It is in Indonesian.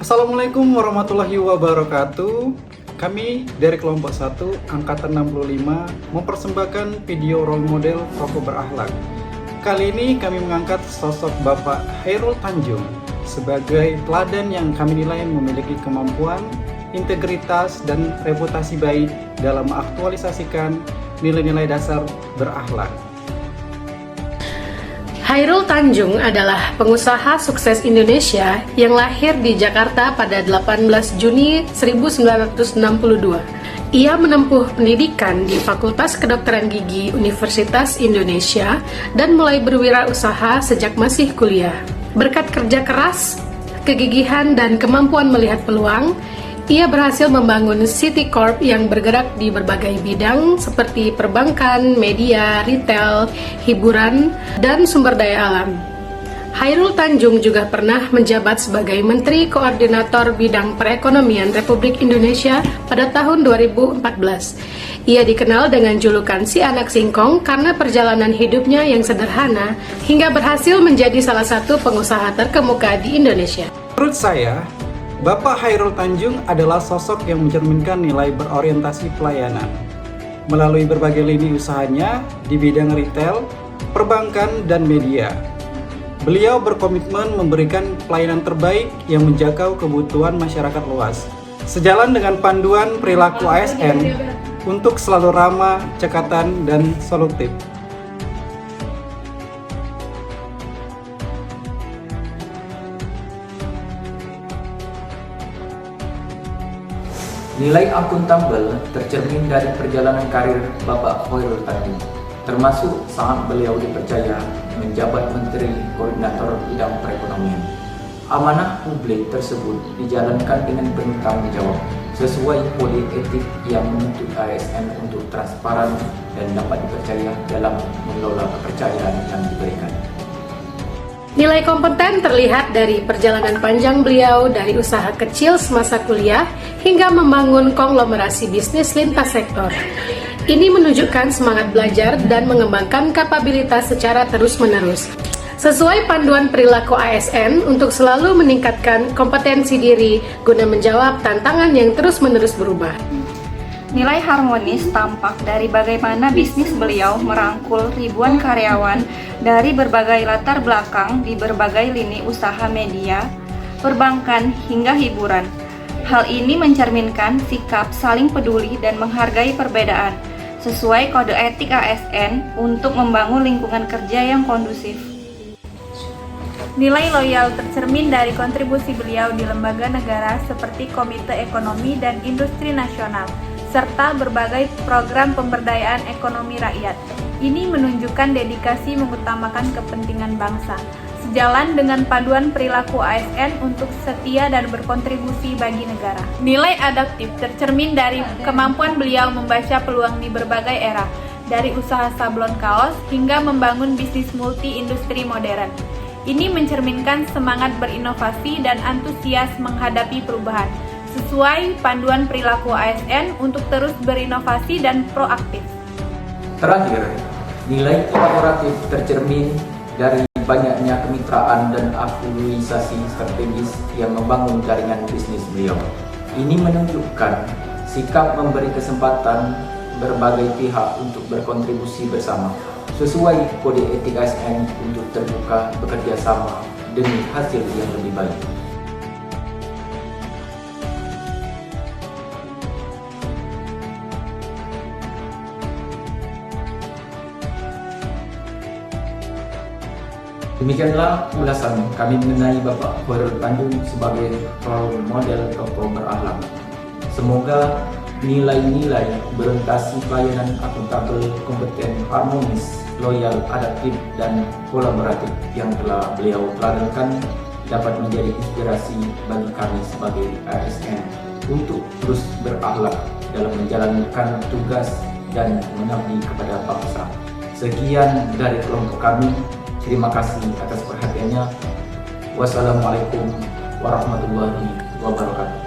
Assalamualaikum warahmatullahi wabarakatuh. Kami dari kelompok 1 angkatan 65 mempersembahkan video role model tokoh berakhlak. Kali ini kami mengangkat sosok Bapak Chairul Tanjung sebagai teladan yang kami nilai memiliki kemampuan, integritas, dan reputasi baik dalam mengaktualisasikan nilai-nilai dasar berakhlak. Chairul Tanjung adalah pengusaha sukses Indonesia yang lahir di Jakarta pada 18 Juni 1962. Ia menempuh pendidikan di Fakultas Kedokteran Gigi Universitas Indonesia dan mulai berwirausaha sejak masih kuliah. Berkat kerja keras, kegigihan, dan kemampuan melihat peluang, ia berhasil membangun City Corp yang bergerak di berbagai bidang seperti perbankan, media, retail, hiburan, dan sumber daya alam. Chairul Tanjung juga pernah menjabat sebagai Menteri Koordinator Bidang Perekonomian Republik Indonesia pada tahun 2014. Ia dikenal dengan julukan si anak singkong karena perjalanan hidupnya yang sederhana hingga berhasil menjadi salah satu pengusaha terkemuka di Indonesia. Menurut saya, Bapak Chairul Tanjung adalah sosok yang mencerminkan nilai berorientasi pelayanan. Melalui berbagai lini usahanya di bidang retail, perbankan, dan media, beliau berkomitmen memberikan pelayanan terbaik yang menjangkau kebutuhan masyarakat luas. Sejalan dengan panduan perilaku ASN untuk selalu ramah, cekatan, dan solutif. Nilai akuntabel tercermin dari perjalanan karir Bapak Chairul Tanjung, termasuk saat beliau dipercaya menjabat Menteri Koordinator Bidang Perekonomian. Amanah publik tersebut dijalankan dengan penuh tanggung jawab, sesuai kode etik yang menuntut ASN untuk transparan dan dapat dipercaya dalam mengelola kepercayaan yang diberikan. Nilai kompeten terlihat dari perjalanan panjang beliau dari usaha kecil semasa kuliah hingga membangun konglomerasi bisnis lintas sektor. Ini menunjukkan semangat belajar dan mengembangkan kapabilitas secara terus-menerus. Sesuai panduan perilaku ASN untuk selalu meningkatkan kompetensi diri guna menjawab tantangan yang terus-menerus berubah. Nilai harmonis tampak dari bagaimana bisnis beliau merangkul ribuan karyawan dari berbagai latar belakang di berbagai lini usaha media, perbankan, hingga hiburan. Hal ini mencerminkan sikap saling peduli dan menghargai perbedaan, sesuai kode etik ASN untuk membangun lingkungan kerja yang kondusif. Nilai loyal tercermin dari kontribusi beliau di lembaga negara seperti Komite Ekonomi dan Industri Nasional, serta berbagai program pemberdayaan ekonomi rakyat. Ini menunjukkan dedikasi mengutamakan kepentingan bangsa, sejalan dengan paduan perilaku ASN untuk setia dan berkontribusi bagi negara. Nilai adaptif tercermin dari kemampuan beliau membaca peluang di berbagai era, dari usaha sablon kaos hingga membangun bisnis multi-industri modern. Ini mencerminkan semangat berinovasi dan antusias menghadapi perubahan, sesuai panduan perilaku ASN untuk terus berinovasi dan proaktif. Terakhir, nilai kolaboratif tercermin dari banyaknya kemitraan dan akuisasi strategis yang membangun jaringan bisnis beliau. Ini menunjukkan sikap memberi kesempatan berbagai pihak untuk berkontribusi bersama, sesuai kode etik ASN untuk terbuka bekerja sama demi hasil yang lebih baik. Demikianlah ulasan kami mengenai Bapak Chairul Tanjung sebagai role model tokoh berakhlak. Semoga nilai-nilai berorientasi pelayanan akuntabel, kompeten, harmonis, loyal, adaptif, dan kolaboratif yang telah beliau teladankan dapat menjadi inspirasi bagi kami sebagai ASN untuk terus berakhlak dalam menjalankan tugas dan mengabdi kepada bangsa. Sekian dari kelompok kami. Terima kasih atas perhatiannya. Wassalamualaikum warahmatullahi wabarakatuh.